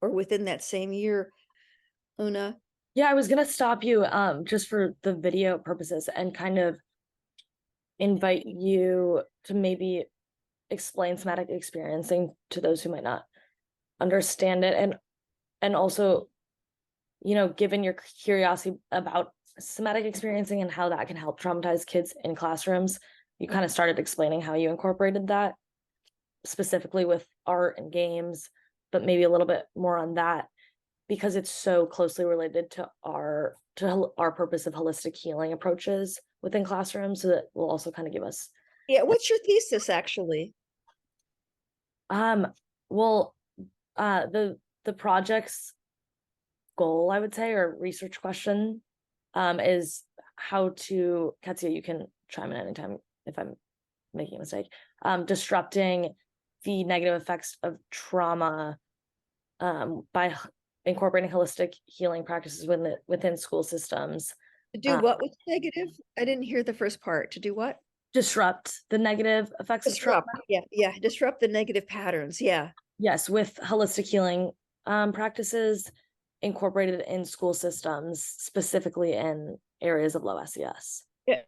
or within that same year, Una. Yeah, I was gonna stop you just for the video purposes and kind of invite you to maybe explain somatic experiencing to those who might not understand it, and also, given your curiosity about somatic experiencing and how that can help traumatize kids in classrooms, you kind of started explaining how you incorporated that specifically with art and games, but maybe a little bit more on that because it's so closely related to our purpose of holistic healing approaches within classrooms. So that will also kind of give us Yeah, what's your thesis actually? um well the project's goal, I would say, or research question, is how to, Katsia, you can chime in anytime if I'm making a mistake, disrupting the negative effects of trauma by incorporating holistic healing practices within school systems. To do uh, what with negative? I didn't hear the first part. To do what? Disrupt the negative effects of trauma. Disrupt. Yeah, yeah. Disrupt the negative patterns. Yeah. Yes, with holistic healing practices incorporated in school systems, specifically in areas of low SES. Yeah.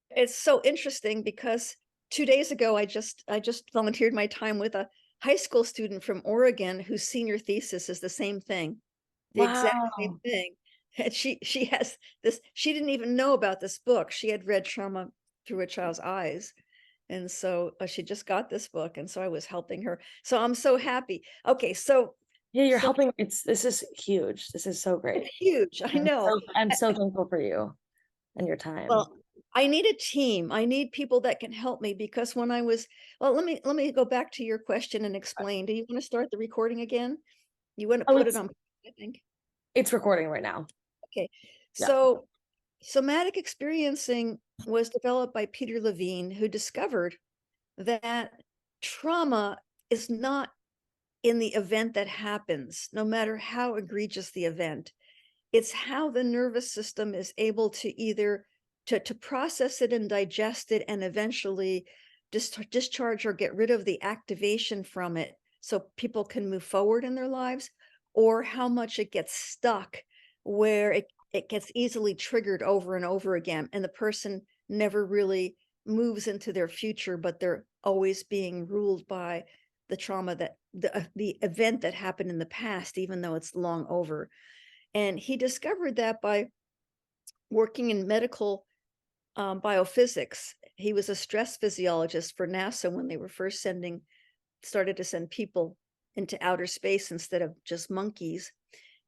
It's so interesting because 2 days ago I just volunteered my time with a high school student from Oregon whose senior thesis is the same thing, the exact same Wow. thing. And she has this, she didn't even know about this book. She had read Trauma Through a Child's Eyes. And so she just got this book. And so I was helping her. So I'm so happy. Okay, Yeah, you're so helping. This is huge. This is so it's great. huge. I know. I'm so thankful for you and your time. Well, I need a team. I need people that can help me because when I was, well, let me go back to your question and explain. Do you want to start the recording again? You want to Oh, put it on, I think. it's recording right now. Okay. Yeah. So somatic experiencing was developed by Peter Levine, who discovered that trauma is not in the event that happens, no matter how egregious the event. It's how the nervous system is able to either to process it and digest it and eventually discharge or get rid of the activation from it so people can move forward in their lives, or how much it gets stuck where it gets easily triggered over and over again and the person never really moves into their future, but they're always being ruled by the trauma that the event that happened in the past, even though it's long over. And he discovered that by working in medical biophysics. He was a stress physiologist for NASA when they were first started to send people into outer space instead of just monkeys.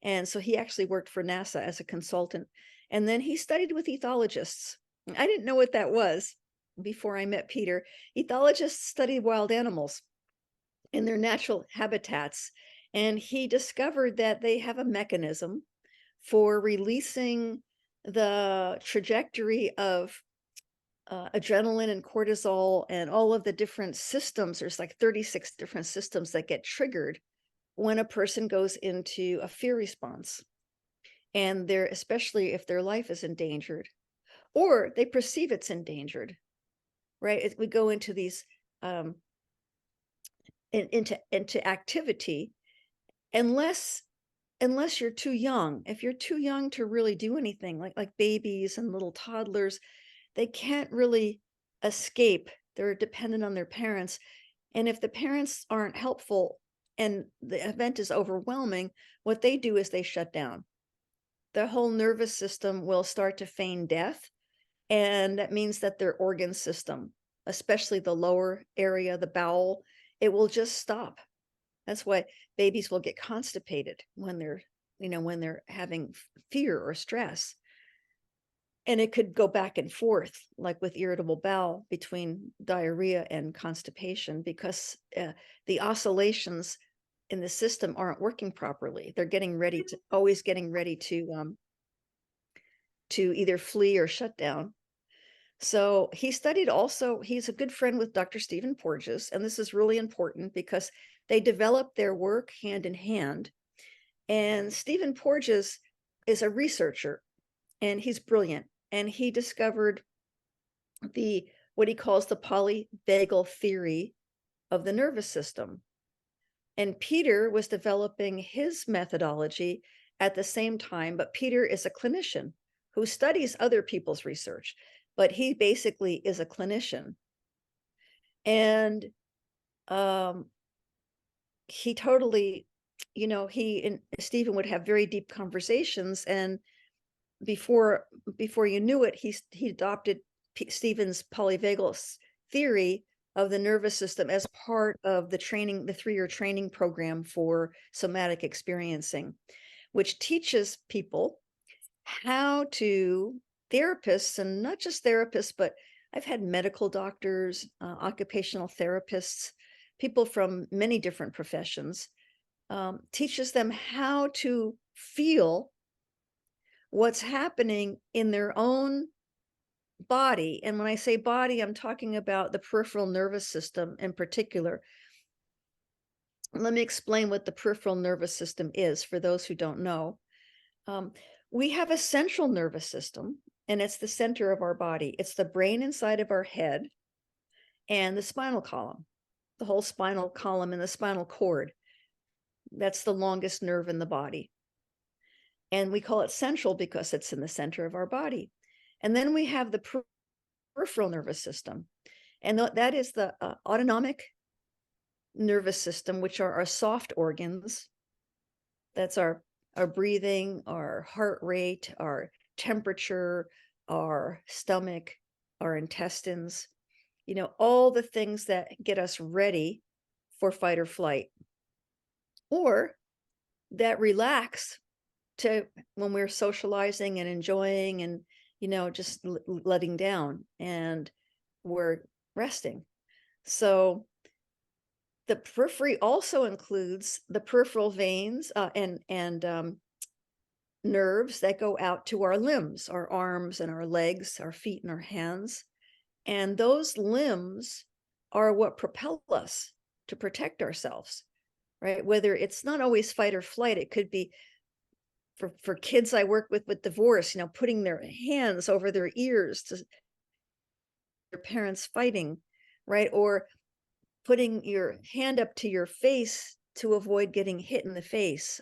And so he actually worked for NASA as a consultant. And then he studied with ethologists. I didn't know what that was before I met Peter. Ethologists study wild animals in their natural habitats. And he discovered that they have a mechanism for releasing the trajectory of adrenaline and cortisol and all of the different systems. There's like 36 different systems that get triggered when a person goes into a fear response. And they're, especially if their life is endangered or they perceive it's endangered, right? We go into these, into activity unless you're too young. If you're too young to really do anything, like babies and little toddlers, they can't really escape. They're dependent on their parents. And if the parents aren't helpful and the event is overwhelming, what they do is they shut down. The whole nervous system will start to feign death. And that means that their organ system, especially the lower area, the bowel, it will just stop. That's why babies will get constipated when they're having fear or stress. And it could go back and forth, like with irritable bowel, between diarrhea and constipation, because the oscillations in the system aren't working properly. They're always getting ready to either flee or shut down. So he studied also, he's a good friend with Dr. Stephen Porges, and this is really important because they developed their work hand in hand. And Stephen Porges is a researcher and he's brilliant. And he discovered what he calls the polyvagal theory of the nervous system, And Peter was developing his methodology at the same time, but Peter is a clinician who studies other people's research, but he basically is a clinician. And he totally, he and Stephen would have very deep conversations, and before you knew it, he adopted Stephen's polyvagal theory of the nervous system as part of the 3-year training program for somatic experiencing, which teaches people how to, therapists, and not just therapists, but I've had medical doctors, occupational therapists, people from many different professions, teaches them how to feel what's happening in their own body. And when I say body, I'm talking about the peripheral nervous system in particular. Let me explain what the peripheral nervous system is for those who don't know. We have a central nervous system, and it's the center of our body. It's the brain inside of our head and the spinal column, the whole spinal column and the spinal cord. That's the longest nerve in the body. And we call it central because it's in the center of our body. And then we have the peripheral nervous system. And that is the autonomic nervous system, which are our soft organs. That's our breathing, our heart rate, our temperature, our stomach, our intestines, all the things that get us ready for fight or flight, or that relax to when we're socializing and enjoying and, just letting down and we're resting. So the periphery also includes the peripheral veins and nerves that go out to our limbs, our arms and our legs, our feet and our hands. And those limbs are what propel us to protect ourselves, right? Whether it's not always fight or flight, it could be for kids I work with divorce, putting their hands over their ears to their parents fighting, right? Or putting your hand up to your face to avoid getting hit in the face.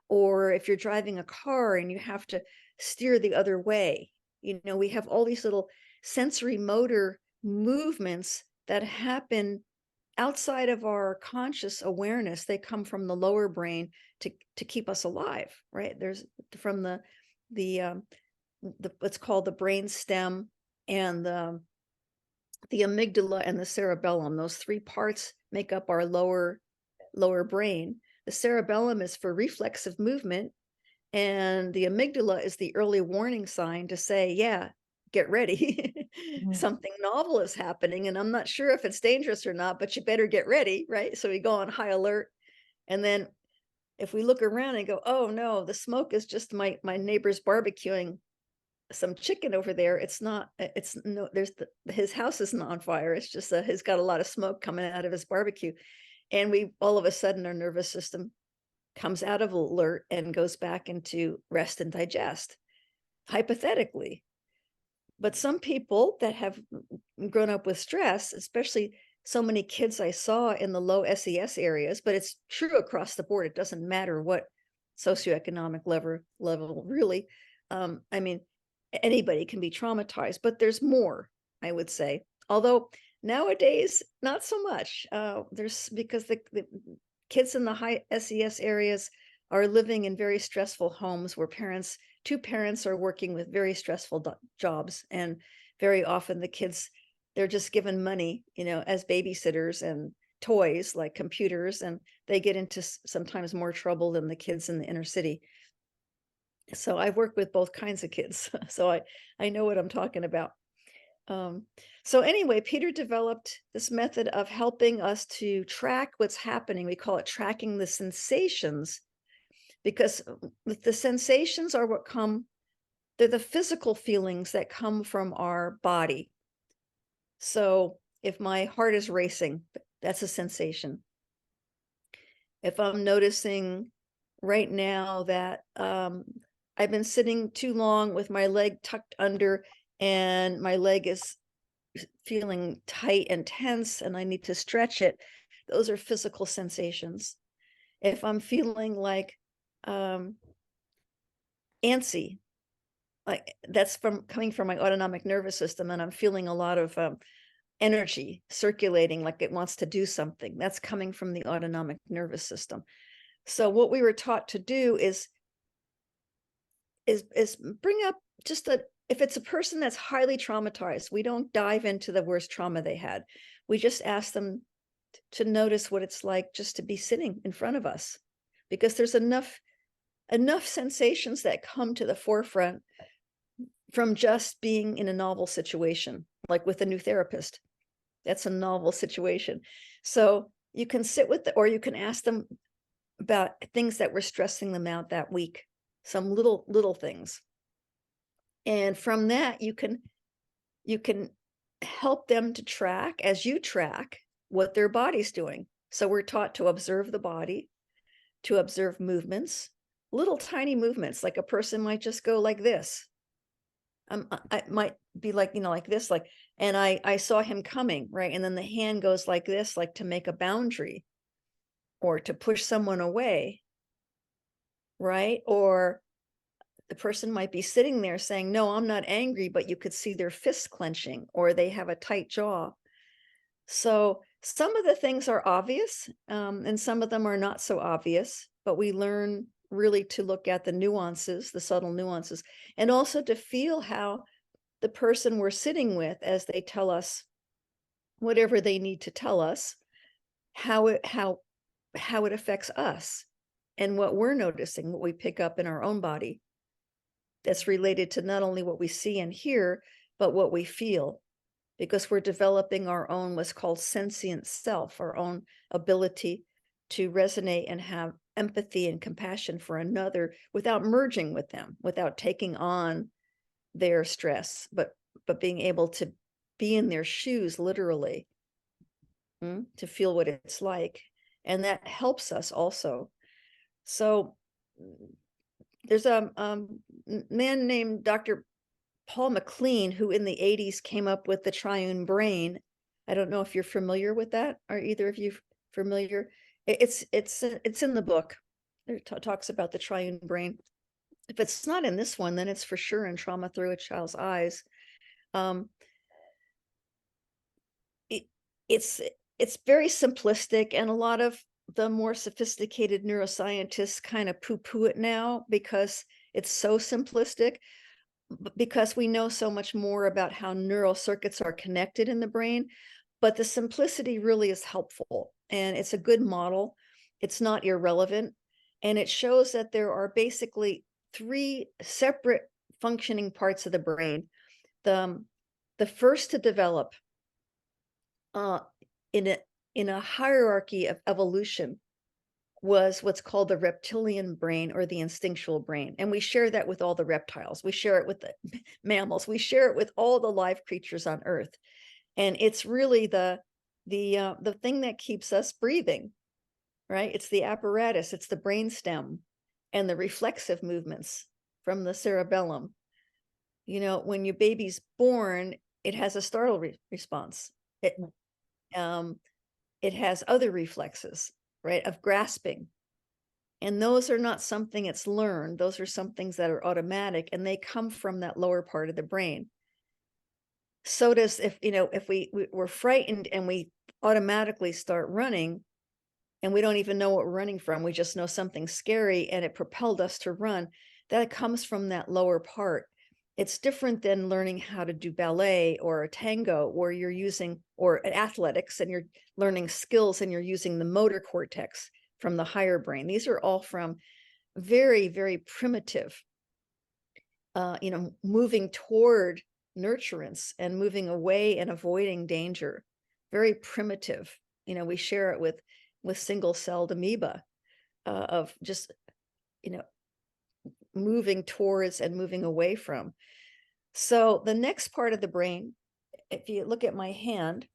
Or if you're driving a car and you have to steer the other way, we have all these little sensory motor movements that happen outside of our conscious awareness. They come from the lower brain to keep us alive, right? There's from the what's called the brain stem and the amygdala and the cerebellum. Those three parts make up our lower brain. The cerebellum is for reflexive movement, and the amygdala is the early warning sign to say, yeah, get ready. Something novel is happening, and I'm not sure if it's dangerous or not, but you better get ready, right? So we go on high alert. And then if we look around and go, oh no, the smoke is just my neighbor's barbecuing some chicken over there. It's not, it's no, his house isn't on fire. It's just he's got a lot of smoke coming out of his barbecue. And we all of a sudden our nervous system comes out of alert and goes back into rest and digest, hypothetically. But some people that have grown up with stress, especially so many kids I saw in the low SES areas, but it's true across the board. It doesn't matter what socioeconomic level really. I mean, anybody can be traumatized, but there's more, I would say. Although nowadays, not so much. There's because the kids in the high SES areas are living in very stressful homes where two parents are working with very stressful jobs. And very often the kids, they're just given money, as babysitters and toys like computers, and they get into sometimes more trouble than the kids in the inner city. So I've worked with both kinds of kids. So I know what I'm talking about. So anyway, Peter developed this method of helping us to track what's happening. We call it tracking the sensations, because the sensations are they're the physical feelings that come from our body. So if my heart is racing, that's a sensation. If I'm noticing right now that I've been sitting too long with my leg tucked under and my leg is feeling tight and tense and I need to stretch it, those are physical sensations. If I'm feeling like antsy, like that's from coming from my autonomic nervous system, and I'm feeling a lot of energy circulating, like it wants to do something. That's coming from the autonomic nervous system. So what we were taught to do is bring up just a if it's a person that's highly traumatized, we don't dive into the worst trauma they had. We just ask them to notice what it's like just to be sitting in front of us, because there's enough sensations that come to the forefront from just being in a novel situation, like with a new therapist. That's a novel situation. So you can sit with or you can ask them about things that were stressing them out that week, some little things. And from that, you can help them to track, as you track, what their body's doing. So we're taught to observe the body, to observe movements, little tiny movements, like a person might just go like this. I might be like, like this, like, and I saw him coming, right? And then the hand goes like this, like to make a boundary or to push someone away, right? Or the person might be sitting there saying, no, I'm not angry, but you could see their fists clenching, or they have a tight jaw. So some of the things are obvious, and some of them are not so obvious, but we learn really to look at the nuances, the subtle nuances, and also to feel how the person we're sitting with, as they tell us whatever they need to tell us, how it affects us and what we're noticing, what we pick up in our own body. That's related to not only what we see and hear, but what we feel, because we're developing our own what's called sentient self, our own ability to resonate and have empathy and compassion for another without merging with them, without taking on their stress, but being able to be in their shoes, literally, to feel what it's like. And that helps us also. So there's a man named Dr. Paul McLean, who in the 80s came up with the triune brain. I don't know if you're familiar with that. Are either of you familiar? It's in the book. It talks about the triune brain. If it's not in this one, then it's for sure in Trauma Through a Child's Eyes. It's very simplistic, and a lot of the more sophisticated neuroscientists kind of poo-poo it now because it's so simplistic, because we know so much more about how neural circuits are connected in the brain. But the simplicity really is helpful, and it's a good model. It's not irrelevant, and it shows that there are basically 3 separate functioning parts of the brain. The first to develop in a hierarchy of evolution was what's called the reptilian brain, or the instinctual brain. And we share that with all the reptiles. We share it with the mammals. We share it with all the live creatures on Earth. And it's really the thing that keeps us breathing, right? It's the apparatus, it's the brainstem and the reflexive movements from the cerebellum. When your baby's born, it has a startle response. It has other reflexes, right, of grasping. And those are not something it's learned. Those are some things that are automatic, and they come from that lower part of the brain. So does if we're frightened and we automatically start running, and we don't even know what we're running from. We just know something's scary and it propelled us to run. That comes from that lower part. It's different than learning how to do ballet or a tango, where you're using, or athletics, and you're learning skills and you're using the motor cortex from the higher brain. These are all from very, very primitive, moving toward nurturance and moving away and avoiding danger. Very primitive. We share it with single-celled amoeba, of just, moving towards and moving away from. So the next part of the brain, if you look at my hand,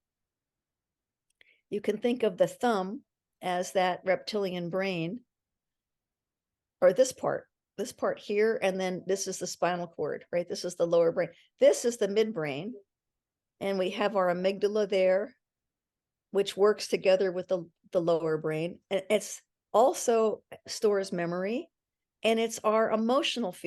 you can think of the thumb as that reptilian brain, or this part here, and then this is the spinal cord, right? This is the lower brain. This is the midbrain, and we have our amygdala there, which works together with the lower brain. And also stores memory, and it's our emotional feelings.